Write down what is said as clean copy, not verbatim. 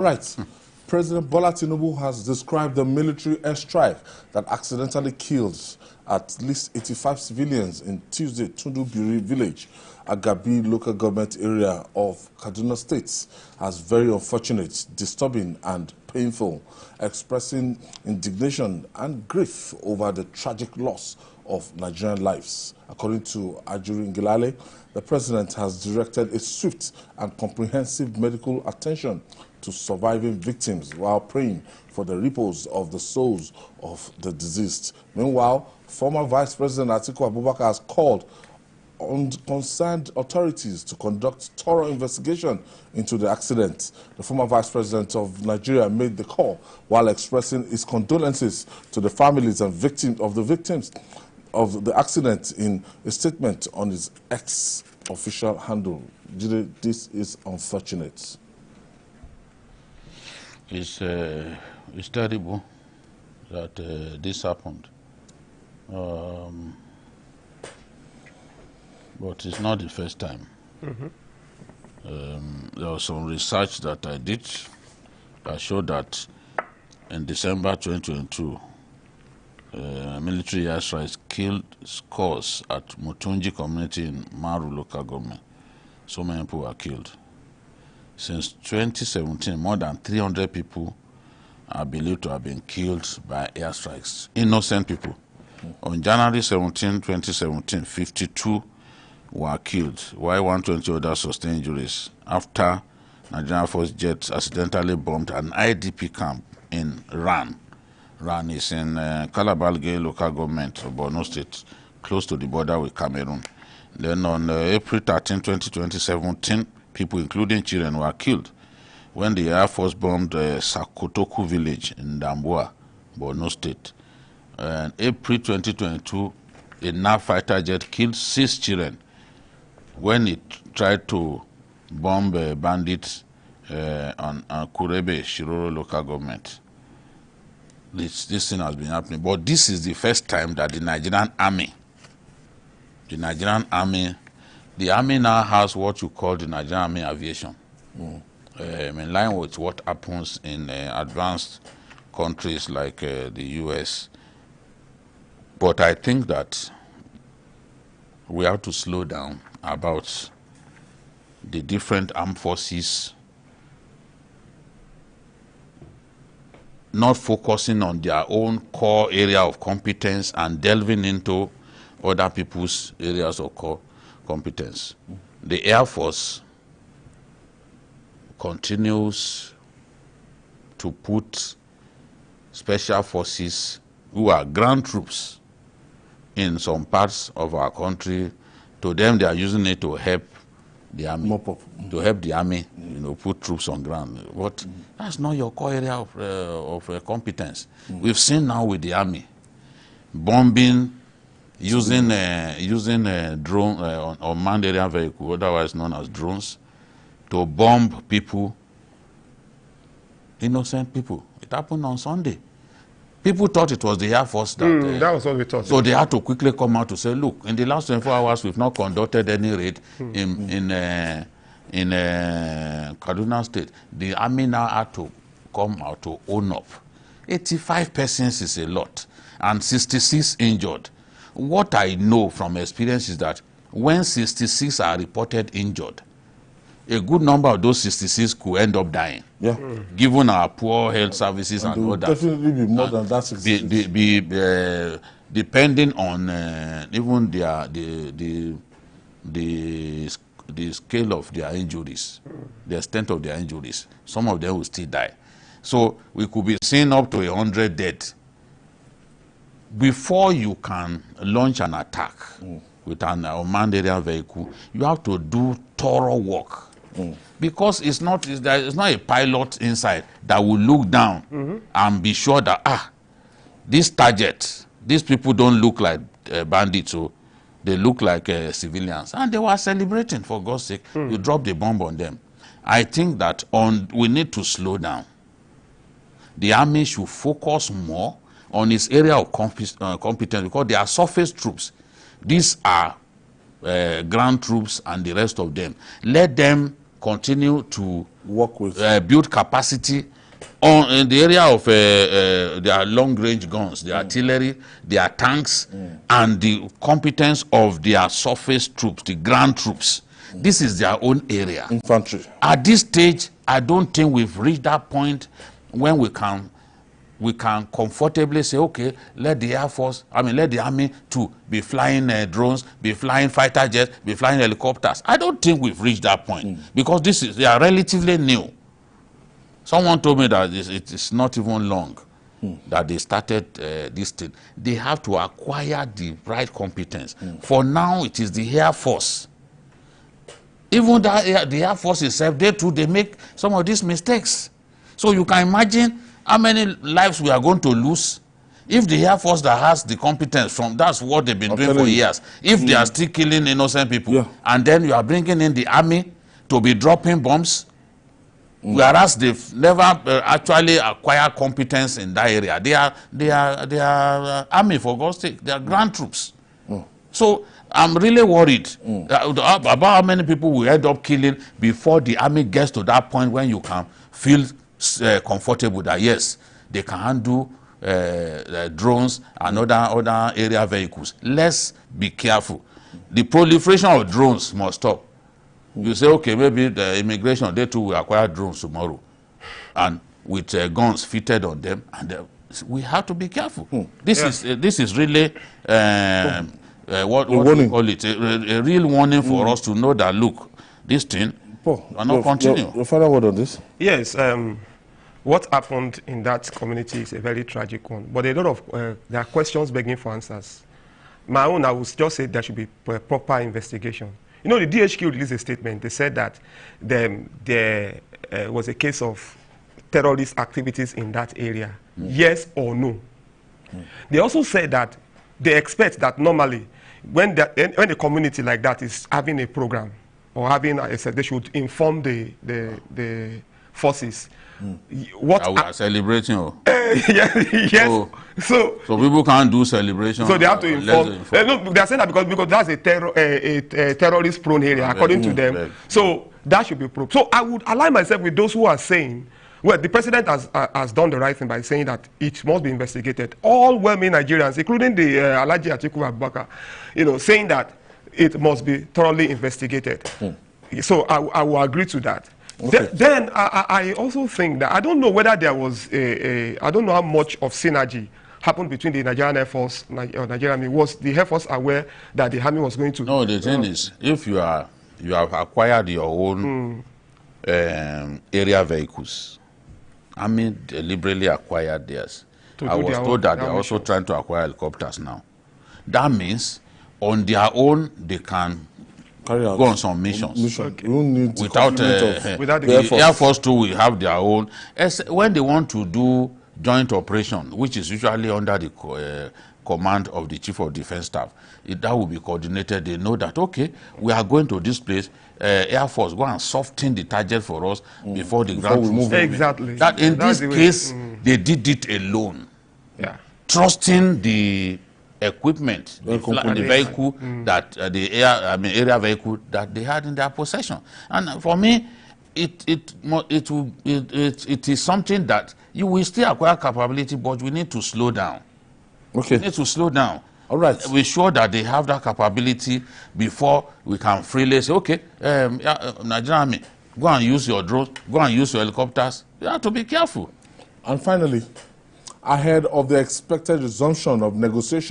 Right. President Bola Tinubu has described the military airstrike that accidentally killed at least 85 civilians in Tuesday Tudun Biri village, Igabi local government area of Kaduna State, as very unfortunate, disturbing and painful, expressing indignation and grief over the tragic loss of Nigerian lives. According to Ajuri Ngilale, the president has directed a swift and comprehensive medical attention to surviving victims while praying for the repose of the souls of the deceased. Meanwhile, former Vice President Atiku Abubakar has called on concerned authorities to conduct thorough investigation into the accident. The former Vice President of Nigeria made the call while expressing his condolences to the families and victims of the accident in a statement on his ex-official handle. This is unfortunate. It's terrible that this happened. But it's not the first time. There was some research that I did that showed that in December 2022, military airstrikes killed scores at Mutunji community in Maru local government. So many people were killed. Since 2017, more than 300 people are believed to have been killed by airstrikes. Innocent people. On January 17, 2017, 52 were killed, while 120 others sustained injuries after Nigerian Force jets accidentally bombed an IDP camp in Ran. Ran is in Calabalge local government of Borno State, close to the border with Cameroon. Then on April 13, 2017, people, including children, were killed when the Air Force bombed Sakotoku village in Damboa, Borno State. In April 2022, a NAV fighter jet killed 6 children when it tried to bomb bandits on Kurebe, Shiroro local government. This thing has been happening, but this is the first time that the Nigerian Army now has what you call the Nigerian Army aviation. In line with what happens in advanced countries like the US. But I think that we have to slow down about the different armed forces not focusing on their own core area of competence and delving into other people's areas of core competence. The Air Force continues to put special forces who are ground troops in some parts of our country. To them, they are using it to help the army, put troops on ground. But that's not your core area of competence. We've seen now with the army bombing, using a drone, unmanned area vehicle, otherwise known as drones, to bomb people, innocent people. It happened on Sunday. People thought it was the Air Force that... that was what we thought. So they had to quickly come out to say, look, in the last 24 hours, we've not conducted any raid in Kaduna State. The army now had to come out to own up. 85 persons is a lot, and 66 injured. What I know from experience is that when 66 are reported injured, a good number of those 66 could end up dying. Yeah. Given our poor health services and all that. Definitely be more than that 66. Depending on even the scale of their injuries, the extent of their injuries, some of them will still die. So we could be seeing up to 100 dead. Before you can launch an attack with an unmanned aerial vehicle, you have to do thorough work. Because it's not a pilot inside that will look down and be sure that this target, these people don't look like bandits, so they look like civilians, and they were celebrating, for God's sake. You dropped the bomb on them. I think that we need to slow down. The army should focus more on its area of competence, because they are surface troops. These are ground troops and the rest of them. Let them continue to work with build capacity in the area of their long-range guns, their artillery, their tanks, and the competence of their surface troops, the ground troops. This is their own area. Infantry. At this stage, I don't think we've reached that point when we can comfortably say, okay, let the Air Force, let the Army too be flying drones, be flying fighter jets, be flying helicopters. I don't think we've reached that point because they are relatively new. Someone told me that it is not even long that they started this thing. They have to acquire the right competence. For now, it is the Air Force. Even the Air Force itself, they make some of these mistakes. So you can imagine how many lives we are going to lose if the Air Force that has the competence that's what they've been doing for years, if they are still killing innocent people, and then you are bringing in the Army to be dropping bombs, whereas they've never actually acquired competence in that area. They are Army, for God's sake. They are ground troops. So I'm really worried about how many people we end up killing before the Army gets to that point when you can feel comfortable that yes, they can handle drones and other area vehicles. Let's be careful. The proliferation of drones must stop. You say, okay, maybe the immigration, they too will acquire drones tomorrow, and with guns fitted on them, and we have to be careful. This is really what we call it, a real warning for us to know that, look, this thing will not continue. Your final word on this? Yes, what happened in that community is a very tragic one, but a lot of there are questions begging for answers. My own, I would just say there should be proper investigation. You know, the DHQ released a statement. They said that there was a case of terrorist activities in that area. Yes or no? They also said that they expect that normally when a community like that is having a program or having they should inform the forces. What we are celebrating? yes. So people can't do celebration. So they have to inform. No, they are saying that because that's a terrorist-prone area, according to them. So that should be proved. So I would align myself with those who are saying, well, the president has done the right thing by saying that it must be investigated. All well-meaning Nigerians, including the Alhaji Atiku Abubakar, saying that it must be thoroughly investigated. So I will agree to that. Okay. Then I also think that I don't know whether there was I don't know how much of synergy happened between the Nigerian Air Force or Nigerian Army. Was the Air Force aware that the Army was going to? No, the thing is, if you have acquired your own area vehicles, Army deliberately acquired theirs. I was told that they're also trying to acquire helicopters now. That means on their own they can go on some missions. Okay. Without the Air Force too will have their own. When they want to do joint operation, which is usually under the command of the Chief of Defense Staff, that will be coordinated. They know that, okay, we are going to this place, Air Force, go and soften the target for us before the ground troops. Exactly. That in this case, they did it alone. Yeah. Trusting the equipment, the vehicle that area vehicle that they had in their possession. And for me, it is something that you will still acquire capability, but we need to slow down. Okay. We need to slow down. All right. We're sure that they have that capability before we can freely say, okay, Nigerian Army, go and use your drones, go and use your helicopters. You have to be careful. And finally, ahead of the expected resumption of negotiations